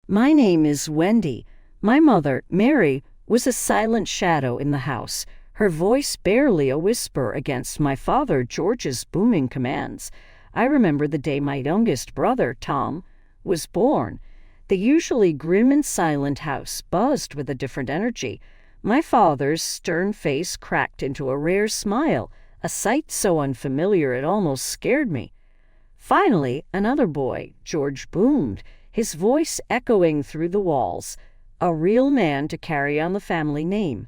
My name is Wendy. My mother, Mary, was a silent shadow in the house, her voice barely a whisper against my father, George's booming commands. I remember the day my youngest brother, Tom, was born. The usually grim and silent house buzzed with a different energy. My father's stern face cracked into a rare smile, a sight so unfamiliar it almost scared me. Finally, another boy, George, boomed, his voice echoing through the walls, a real man to carry on the family name.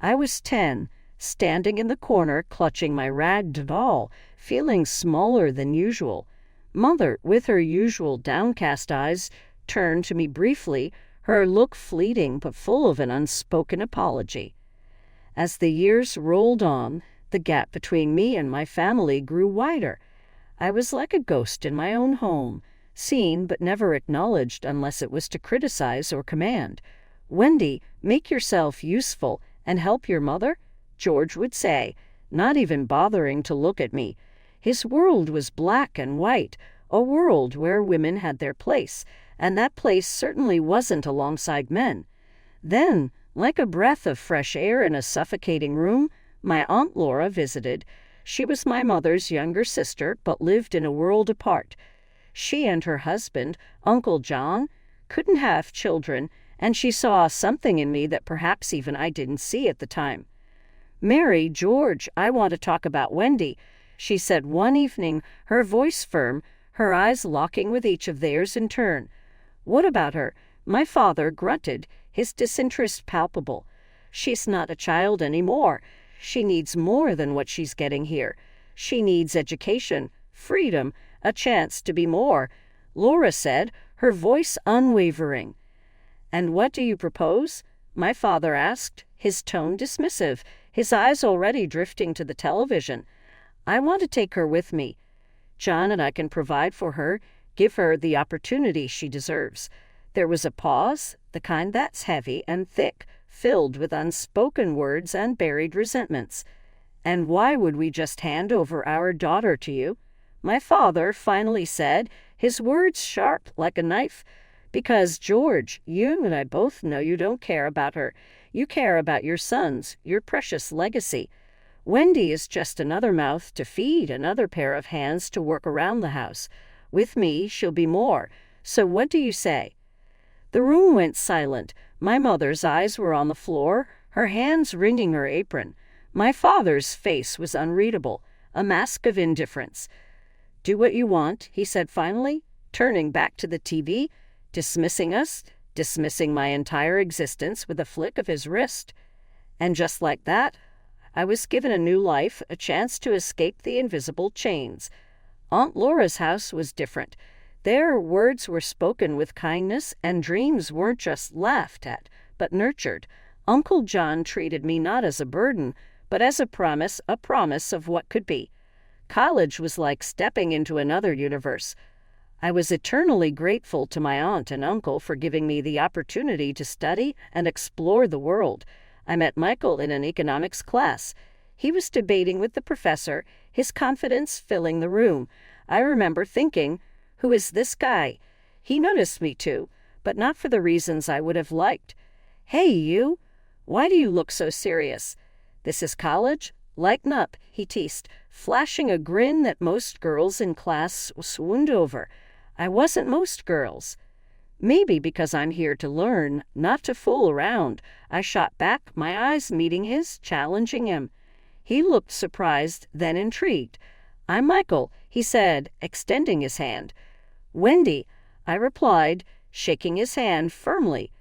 I was 10, standing in the corner clutching my ragged doll, feeling smaller than usual. Mother, with her usual downcast eyes, turned to me briefly, her look fleeting but full of an unspoken apology. As the years rolled on, the gap between me and my family grew wider. I was like a ghost in my own home, seen but never acknowledged unless it was to criticize or command. "Wendy, make yourself useful and help your mother," George would say, not even bothering to look at me. His world was black and white, a world where women had their place, and that place certainly wasn't alongside men. Then, like a breath of fresh air in a suffocating room, my Aunt Laura visited. She was my mother's younger sister, but lived in a world apart. She and her husband, Uncle John, couldn't have children, and she saw something in me that perhaps even I didn't see at the time. "Mary, George, I want to talk about Wendy," she said one evening, her voice firm, her eyes locking with each of theirs in turn. "What about her?" My father grunted, his disinterest palpable. "She's not a child anymore. She needs more than what she's getting here. She needs education, freedom, a chance to be more," Laura said, her voice unwavering. "And what do you propose?" my father asked, his tone dismissive, his eyes already drifting to the television. "I want to take her with me. John and I can provide for her, give her the opportunity she deserves." There was a pause, the kind that's heavy and thick, filled with unspoken words and buried resentments. "And why would we just hand over our daughter to you?" my father finally said, his words sharp like a knife. "Because, George, you and I both know you don't care about her. You care about your sons, your precious legacy. Wendy is just another mouth to feed, another pair of hands to work around the house. With me, she'll be more. So what do you say?" The room went silent. My mother's eyes were on the floor, her hands wringing her apron. My father's face was unreadable, a mask of indifference. "Do what you want," he said finally, turning back to the TV, dismissing us, dismissing my entire existence with a flick of his wrist. And just like that, I was given a new life, a chance to escape the invisible chains. Aunt Laura's house was different. There, words were spoken with kindness, and dreams weren't just laughed at, but nurtured. Uncle John treated me not as a burden, but as a promise of what could be. College was like stepping into another universe. I was eternally grateful to my aunt and uncle for giving me the opportunity to study and explore the world. I met Michael in an economics class. He was debating with the professor, his confidence filling the room. I remember thinking, "Who is this guy?" He noticed me too, but not for the reasons I would have liked. "Hey, you! Why do you look so serious? This is college? Lighten up," he teased, flashing a grin that most girls in class swooned over. I wasn't most girls. "Maybe because I'm here to learn, not to fool around," I shot back, my eyes meeting his, challenging him. He looked surprised, then intrigued. "I'm Michael," he said, extending his hand. "Wendy," I replied, shaking his hand firmly.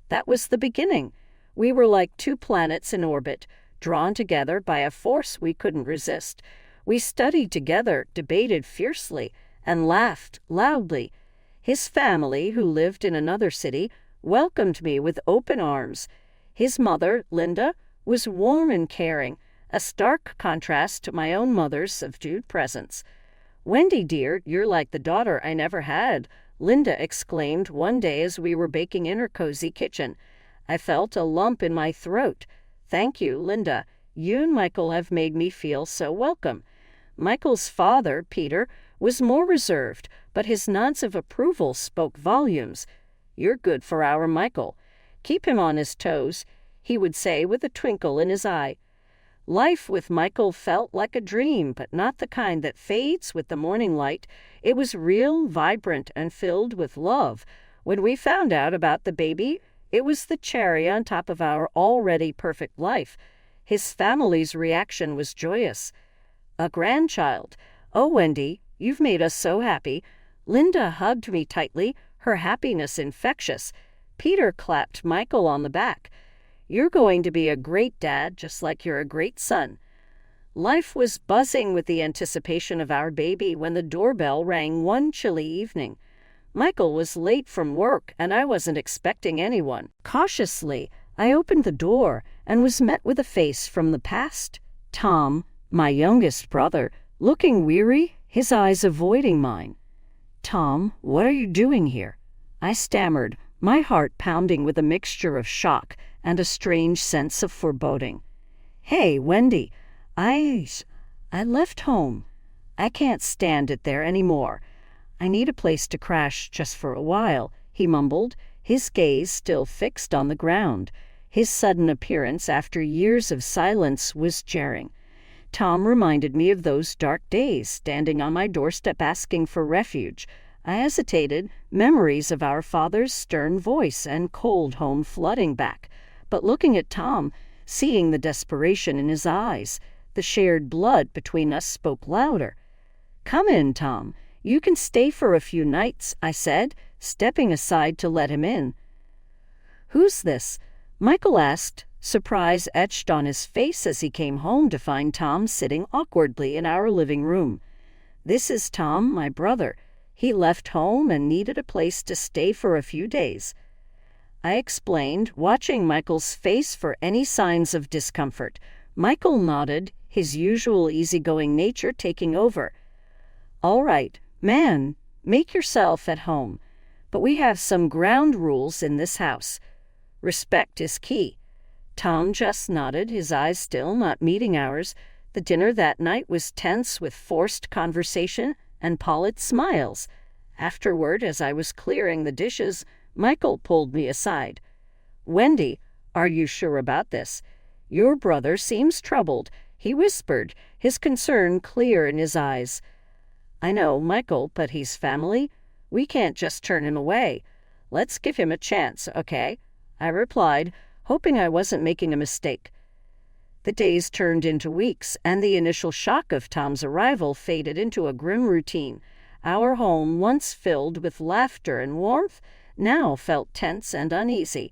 That was the beginning. We were like two planets in orbit, drawn together by a force we couldn't resist. We studied together, debated fiercely, and laughed loudly. His family, who lived in another city, welcomed me with open arms. His mother, Linda, was warm and caring, a stark contrast to my own mother's subdued presence. "Wendy, dear, you're like the daughter I never had," Linda exclaimed one day as we were baking in her cozy kitchen. I felt a lump in my throat. "Thank you, Linda. You and Michael have made me feel so welcome." Michael's father, Peter, was more reserved, but his nods of approval spoke volumes. You're good for our Michael. Keep him on his toes," he would say with a twinkle in his eye. Life with Michael felt like a dream, but not the kind that fades with the morning light. It was real, vibrant, and filled with love. When we found out about the baby, it was the cherry on top of our already perfect life. His family's reaction was joyous. "A grandchild. Oh, Wendy, you've made us so happy." Linda hugged me tightly, her happiness infectious. Peter clapped Michael on the back. "You're going to be a great dad, just like you're a great son." Life was buzzing with the anticipation of our baby when the doorbell rang one chilly evening. Michael was late from work, and I wasn't expecting anyone. Cautiously, I opened the door and was met with a face from the past. Tom, my youngest brother, looking weary, his eyes avoiding mine. "Tom, what are you doing here?" I stammered, my heart pounding with a mixture of shock and a strange sense of foreboding. "Hey, Wendy, I left home. I can't stand it there anymore. I need a place to crash just for a while," he mumbled, his gaze still fixed on the ground. His sudden appearance after years of silence was jarring. Tom reminded me of those dark days, standing on my doorstep asking for refuge. I hesitated, memories of our father's stern voice and cold home flooding back. But looking at Tom, seeing the desperation in his eyes, the shared blood between us spoke louder. "Come in, Tom. You can stay for a few nights," I said, stepping aside to let him in. "Who's this?" Michael asked, surprise etched on his face as he came home to find Tom sitting awkwardly in our living room. "This is Tom, my brother. He left home and needed a place to stay for a few days." I explained, watching Michael's face for any signs of discomfort. Michael nodded, his usual easygoing nature taking over. "All right, man, make yourself at home. But we have some ground rules in this house. Respect is key." Tom just nodded, his eyes still not meeting ours. The dinner that night was tense with forced conversation and pallid smiles. Afterward, as I was clearing the dishes, Michael pulled me aside. "Wendy, are you sure about this? Your brother seems troubled," he whispered, his concern clear in his eyes. "I know, Michael, but he's family. We can't just turn him away. Let's give him a chance, okay?" I replied, hoping I wasn't making a mistake. The days turned into weeks, and the initial shock of Tom's arrival faded into a grim routine. Our home, once filled with laughter and warmth, now felt tense and uneasy.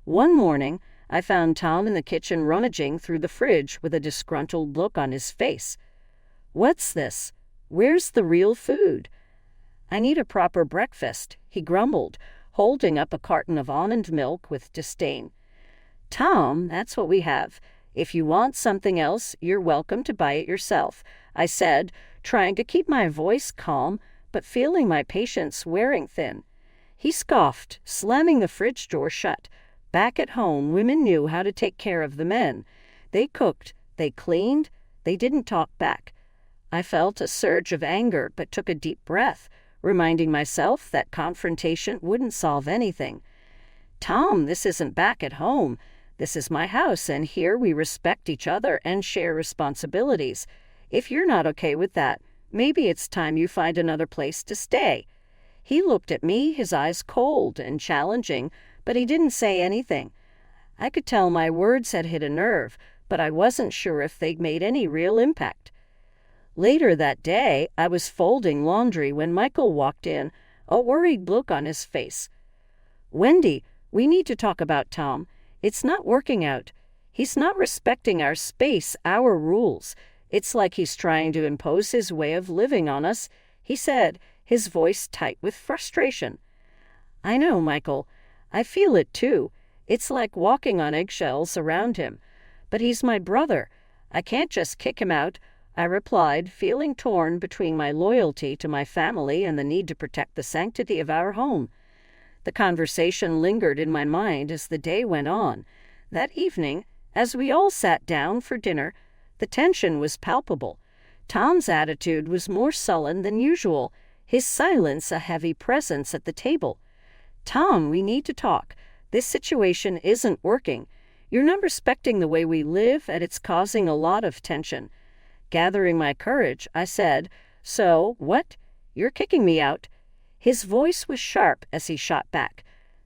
One morning, I found Tom in the kitchen rummaging through the fridge with a disgruntled look on his face. "What's this? Where's the real food?" "I need a proper breakfast," he grumbled, holding up a carton of almond milk with disdain. "Tom, that's what we have. If you want something else, you're welcome to buy it yourself," I said, trying to keep my voice calm, but feeling my patience wearing thin. He scoffed, slamming the fridge door shut. Back at home, women knew how to take care of the men. They cooked, they cleaned, they didn't talk back. I felt a surge of anger, but took a deep breath, reminding myself that confrontation wouldn't solve anything. "Tom, this isn't back at home. This is my house, and here we respect each other and share responsibilities. If you're not okay with that, maybe it's time you find another place to stay." He looked at me, his eyes cold and challenging, but he didn't say anything. I could tell my words had hit a nerve, but I wasn't sure if they'd made any real impact. Later that day, I was folding laundry when Michael walked in, a worried look on his face. "Wendy, we need to talk about Tom. It's not working out. He's not respecting our space, our rules. It's like he's trying to impose his way of living on us," he said, his voice tight with frustration. "I know, Michael. I feel it too. It's like walking on eggshells around him. But he's my brother. I can't just kick him out," I replied, feeling torn between my loyalty to my family and the need to protect the sanctity of our home. The conversation lingered in my mind as the day went on. That evening, as we all sat down for dinner, the tension was palpable. Tom's attitude was more sullen than usual, his silence a heavy presence at the table. "Tom, we need to talk. This situation isn't working. You're not respecting the way we live, and it's causing a lot of tension." Gathering my courage, I said, "So, what? You're kicking me out?" His voice was sharp as he shot back.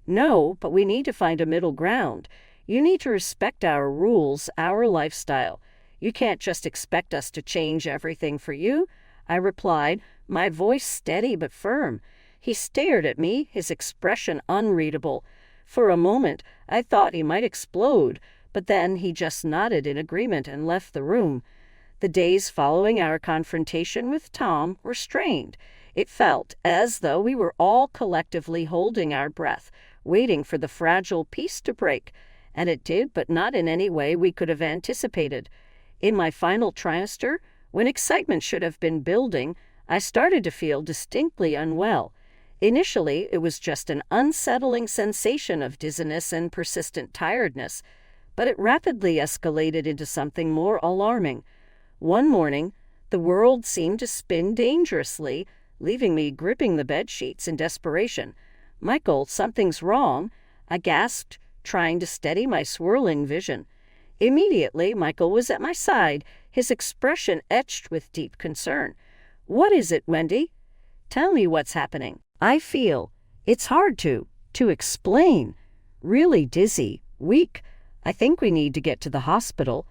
"No, but we need to find a middle ground. You need to respect our rules, our lifestyle. You can't just expect us to change everything for you," I replied, my voice steady but firm. He stared at me, his expression unreadable. For a moment, I thought he might explode, but then he just nodded in agreement and left the room. The days following our confrontation with Tom were strained. It felt as though we were all collectively holding our breath, waiting for the fragile peace to break. And it did, but not in any way we could have anticipated. In my final trimester, when excitement should have been building, I started to feel distinctly unwell. Initially, it was just an unsettling sensation of dizziness and persistent tiredness, but it rapidly escalated into something more alarming. One morning, the world seemed to spin dangerously, leaving me gripping the bedsheets in desperation. "Michael, something's wrong," I gasped, trying to steady my swirling vision. Immediately, Michael was at my side, his expression etched with deep concern. "What is it, Wendy? Tell me what's happening. I feel, it's hard to explain. Really dizzy, weak. I think we need to get to the hospital."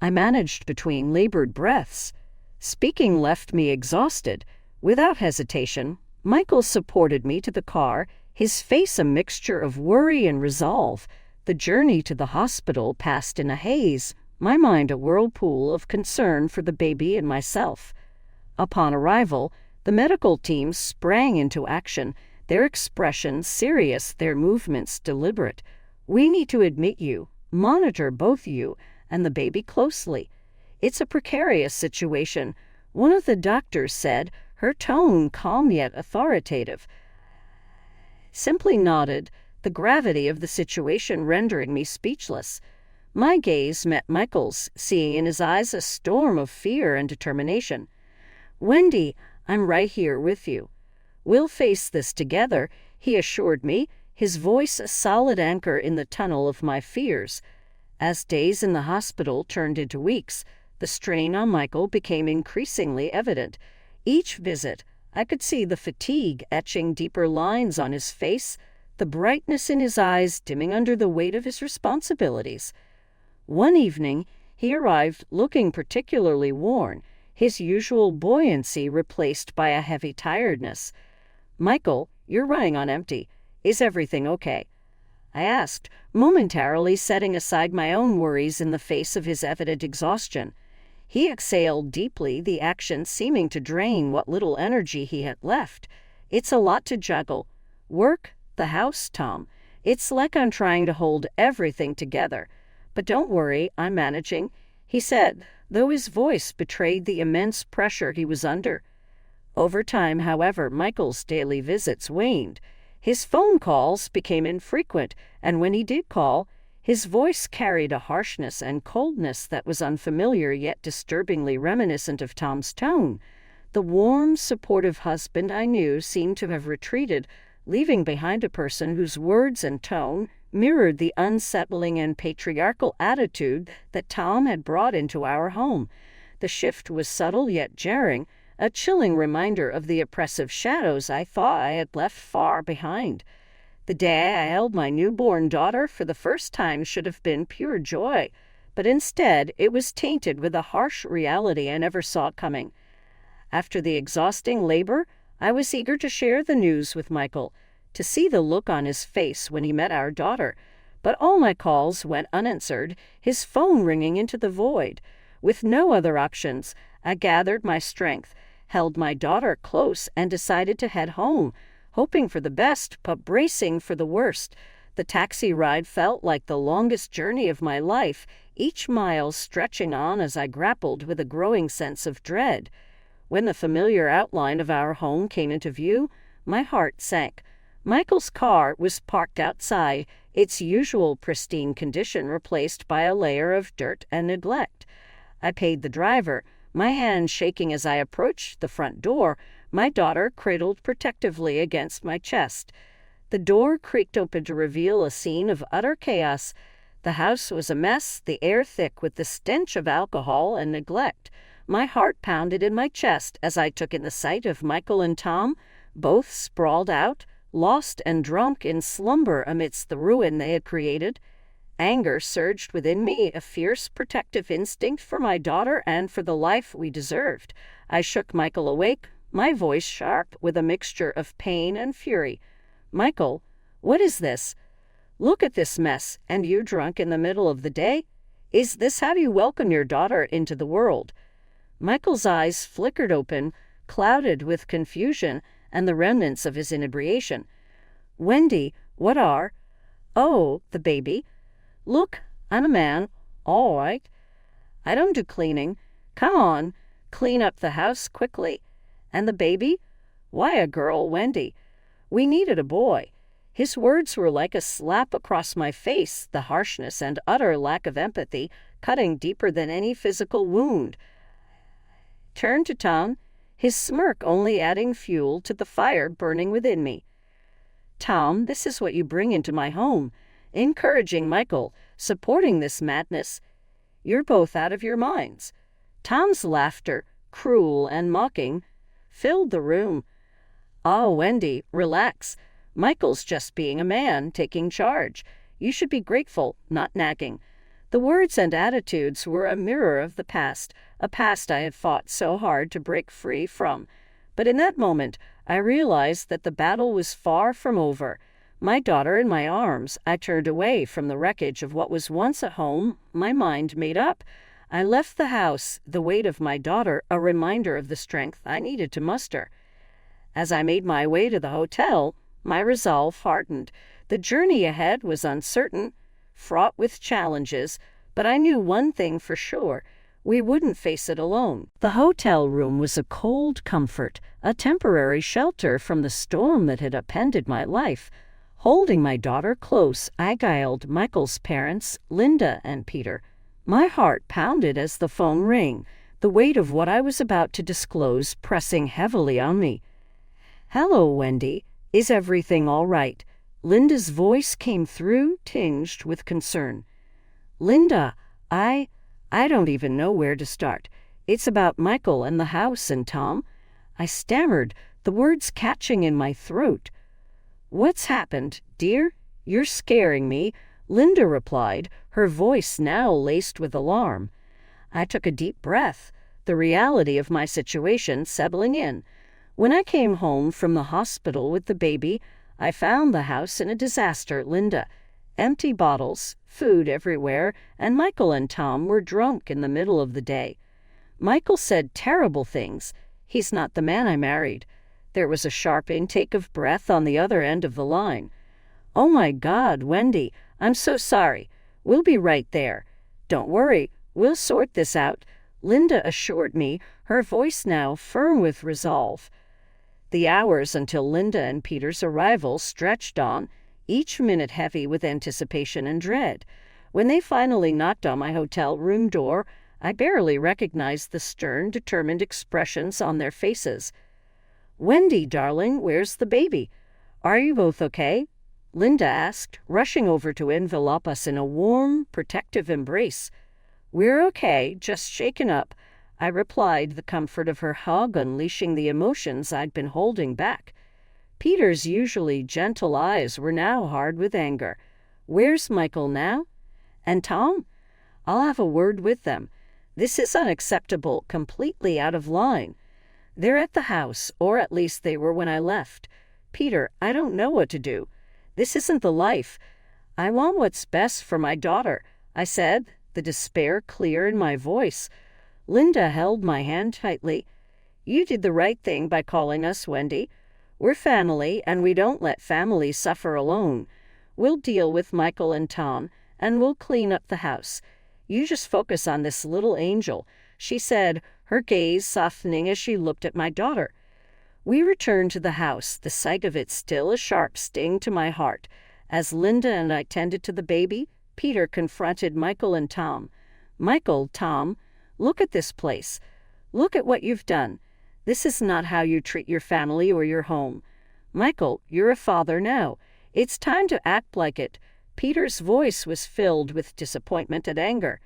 I managed between labored breaths. Speaking left me exhausted. Without hesitation, Michael supported me to the car, his face a mixture of worry and resolve. The journey to the hospital passed in a haze, my mind a whirlpool of concern for the baby and myself. Upon arrival, the medical team sprang into action, their expressions serious, their movements deliberate. "We need to admit you, monitor both you and the baby closely. It's a precarious situation," one of the doctors said, her tone calm yet authoritative. Simply nodded, the gravity of the situation rendering me speechless. My gaze met Michael's, seeing in his eyes a storm of fear and determination. "Wendy, I'm right here with you. We'll face this together," he assured me, his voice a solid anchor in the tunnel of my fears. As days in the hospital turned into weeks, the strain on Michael became increasingly evident. Each visit, I could see the fatigue etching deeper lines on his face, the brightness in his eyes dimming under the weight of his responsibilities. One evening, he arrived looking particularly worn, his usual buoyancy replaced by a heavy tiredness. "Michael, you're running on empty. Is everything okay?" I asked, momentarily setting aside my own worries in the face of his evident exhaustion. He exhaled deeply, the action seeming to drain what little energy he had left. "It's a lot to juggle. Work, the house, Tom. It's like I'm trying to hold everything together. But don't worry, I'm managing," he said, though his voice betrayed the immense pressure he was under. Over time, however, Michael's daily visits waned. His phone calls became infrequent, and when he did call, his voice carried a harshness and coldness that was unfamiliar yet disturbingly reminiscent of Tom's tone. The warm, supportive husband I knew seemed to have retreated, leaving behind a person whose words and tone mirrored the unsettling and patriarchal attitude that Tom had brought into our home. The shift was subtle yet jarring, a chilling reminder of the oppressive shadows I thought I had left far behind. The day I held my newborn daughter for the first time should have been pure joy, but instead it was tainted with a harsh reality I never saw coming. After the exhausting labor, I was eager to share the news with Michael, to see the look on his face when he met our daughter, but all my calls went unanswered, his phone ringing into the void. With no other options, I gathered my strength, held my daughter close, and decided to head home, hoping for the best, but bracing for the worst. The taxi ride felt like the longest journey of my life, each mile stretching on as I grappled with a growing sense of dread. When the familiar outline of our home came into view, my heart sank. Michael's car was parked outside, its usual pristine condition replaced by a layer of dirt and neglect. I paid the driver, my hand shaking as I approached the front door, my daughter cradled protectively against my chest. The door creaked open to reveal a scene of utter chaos. The house was a mess, the air thick with the stench of alcohol and neglect. My heart pounded in my chest as I took in the sight of Michael and Tom, both sprawled out, lost and drunk in slumber amidst the ruin they had created. Anger surged within me, a fierce protective instinct for my daughter and for the life we deserved. I shook Michael awake, my voice sharp with a mixture of pain and fury. "Michael, what is this? Look at this mess, and you drunk in the middle of the day? Is this how you welcome your daughter into the world?" Michael's eyes flickered open, clouded with confusion and the remnants of his inebriation. "Wendy, what are—" "Oh, the baby. Look, I'm a man, all right. I don't do cleaning. Come on, clean up the house quickly. And the baby? Why, a girl, Wendy. We needed a boy." His words were like a slap across my face, the harshness and utter lack of empathy cutting deeper than any physical wound. Turned to Tom, his smirk only adding fuel to the fire burning within me. "Tom, this is what you bring into my home, encouraging Michael, supporting this madness. You're both out of your minds." Tom's laughter, cruel and mocking, filled the room. "Oh, Wendy, relax. Michael's just being a man, taking charge. You should be grateful, not nagging." The words and attitudes were a mirror of the past, a past I had fought so hard to break free from. But in that moment, I realized that the battle was far from over. My daughter in my arms, I turned away from the wreckage of what was once a home, my mind made up. I left the house, the weight of my daughter a reminder of the strength I needed to muster. As I made my way to the hotel, my resolve hardened. The journey ahead was uncertain, fraught with challenges, but I knew one thing for sure. We wouldn't face it alone. The hotel room was a cold comfort, a temporary shelter from the storm that had upended my life. Holding my daughter close, I guiled Michael's parents, Linda and Peter. My heart pounded as the phone rang, the weight of what I was about to disclose pressing heavily on me. "Hello, Wendy. Is everything all right?" Linda's voice came through, tinged with concern. "Linda, I don't even know where to start. It's about Michael and the house and Tom." I stammered, the words catching in my throat. "What's happened, dear? You're scaring me," Linda replied, her voice now laced with alarm. I took a deep breath, the reality of my situation settling in. When I came home from the hospital with the baby, I found the house in a disaster, Linda. Empty bottles, food everywhere, and Michael and Tom were drunk in the middle of the day. Michael said terrible things. "He's not the man I married." There was a sharp intake of breath on the other end of the line. "Oh my God, Wendy, I'm so sorry. We'll be right there. Don't worry, we'll sort this out," Linda assured me, her voice now firm with resolve. The hours until Linda and Peter's arrival stretched on, each minute heavy with anticipation and dread. When they finally knocked on my hotel room door, I barely recognized the stern, determined expressions on their faces. "Wendy, darling, where's the baby? Are you both okay?" Linda asked, rushing over to envelop us in a warm, protective embrace. "We're okay, just shaken up," I replied, the comfort of her hug unleashing the emotions I'd been holding back. Peter's usually gentle eyes were now hard with anger. "Where's Michael now? And Tom? I'll have a word with them. This is unacceptable, completely out of line. They're at the house, or at least they were when I left. Peter, I don't know what to do. This isn't the life. I want what's best for my daughter," I said, the despair clear in my voice. Linda held my hand tightly. "You did the right thing by calling us, Wendy. We're family, and we don't let family suffer alone. We'll deal with Michael and Tom, and we'll clean up the house. You just focus on this little angel," she said, her gaze softening as she looked at my daughter. We returned to the house, the sight of it still a sharp sting to my heart. As Linda and I tended to the baby, Peter confronted Michael and Tom. "Michael, Tom, look at this place. Look at what you've done. This is not how you treat your family or your home. Michael, you're a father now. It's time to act like it." Peter's voice was filled with disappointment and anger.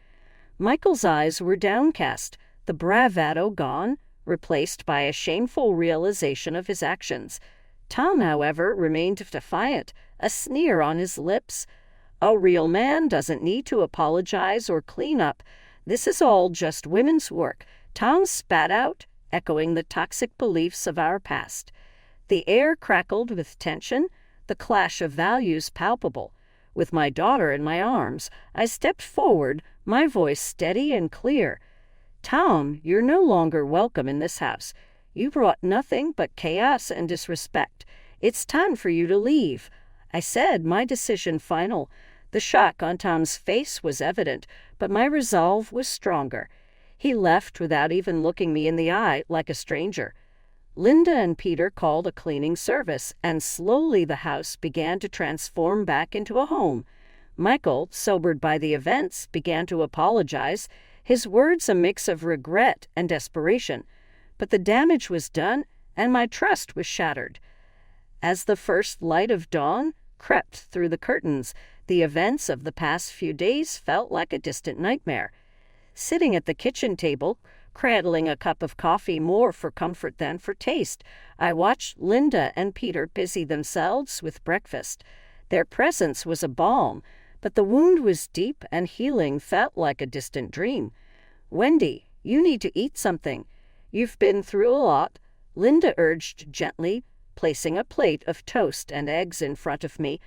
Michael's eyes were downcast, the bravado gone, replaced by a shameful realization of his actions. Tom, however, remained defiant, a sneer on his lips. "A real man doesn't need to apologize or clean up. This is all just women's work," Tom spat out, echoing the toxic beliefs of our past. The air crackled with tension, the clash of values palpable. With my daughter in my arms, I stepped forward, my voice steady and clear. "Tom, you're no longer welcome in this house. You brought nothing but chaos and disrespect. It's time for you to leave." I said, my decision final. The shock on Tom's face was evident, but my resolve was stronger. He left without even looking me in the eye, like a stranger. Linda and Peter called a cleaning service, and slowly the house began to transform back into a home. Michael, sobered by the events, began to apologize, his words a mix of regret and desperation. But the damage was done, and my trust was shattered. As the first light of dawn crept through the curtains, the events of the past few days felt like a distant nightmare. Sitting at the kitchen table, cradling a cup of coffee more for comfort than for taste, I watched Linda and Peter busy themselves with breakfast. Their presence was a balm, but the wound was deep and healing felt like a distant dream. "Wendy, you need to eat something. You've been through a lot," Linda urged gently, placing a plate of toast and eggs in front of me.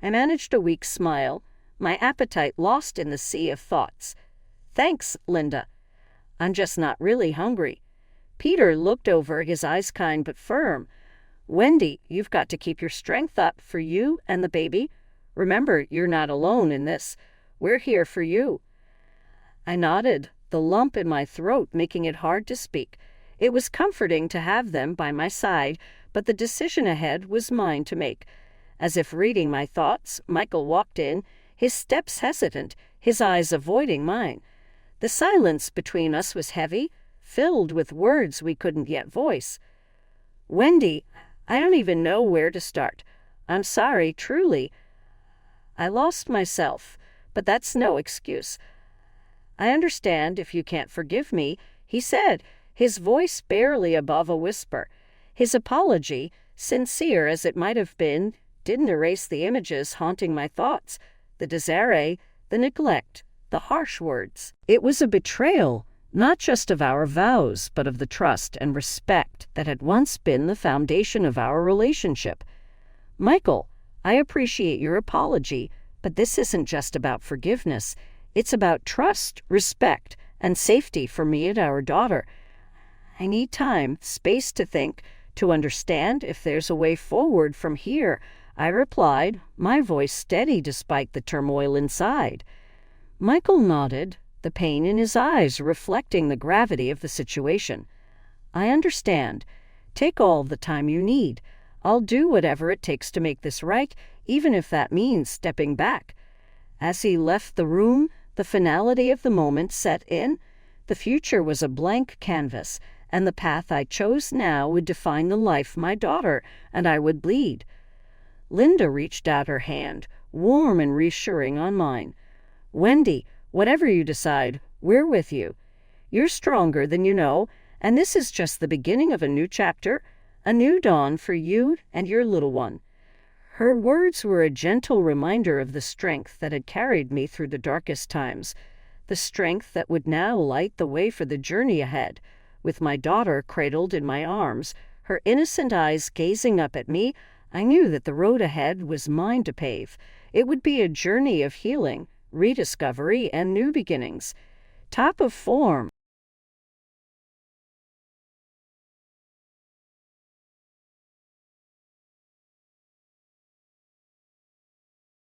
I managed a weak smile, my appetite lost in the sea of thoughts. "Thanks, Linda. I'm just not really hungry." Peter looked over, his eyes kind but firm. "Wendy, you've got to keep your strength up for you and the baby. Remember, you're not alone in this. We're here for you." I nodded, the lump in my throat making it hard to speak. It was comforting to have them by my side, but the decision ahead was mine to make. As if reading my thoughts, Michael walked in, his steps hesitant, his eyes avoiding mine. The silence between us was heavy, filled with words we couldn't yet voice. "Wendy, I don't even know where to start. I'm sorry, truly. I lost myself, but that's no excuse. I understand if you can't forgive me," he said, his voice barely above a whisper. His apology, sincere as it might have been, didn't erase the images haunting my thoughts, the disarray, the neglect, the harsh words. It was a betrayal, not just of our vows, but of the trust and respect that had once been the foundation of our relationship. "Michael, I appreciate your apology, but this isn't just about forgiveness. It's about trust, respect, and safety for me and our daughter. I need time, space to think, to understand if there's a way forward from here," I replied, my voice steady despite the turmoil inside. Michael nodded, the pain in his eyes reflecting the gravity of the situation. "I understand. Take all the time you need. I'll do whatever it takes to make this right, even if that means stepping back." As he left the room, the finality of the moment set in. The future was a blank canvas, and the path I chose now would define the life my daughter and I would lead. Linda reached out her hand, warm and reassuring on mine. "Wendy, whatever you decide, we're with you. You're stronger than you know, and this is just the beginning of a new chapter, a new dawn for you and your little one." Her words were a gentle reminder of the strength that had carried me through the darkest times, the strength that would now light the way for the journey ahead. With my daughter cradled in my arms, her innocent eyes gazing up at me, I knew that the road ahead was mine to pave. It would be a journey of healing, rediscovery, and new beginnings. Top of form,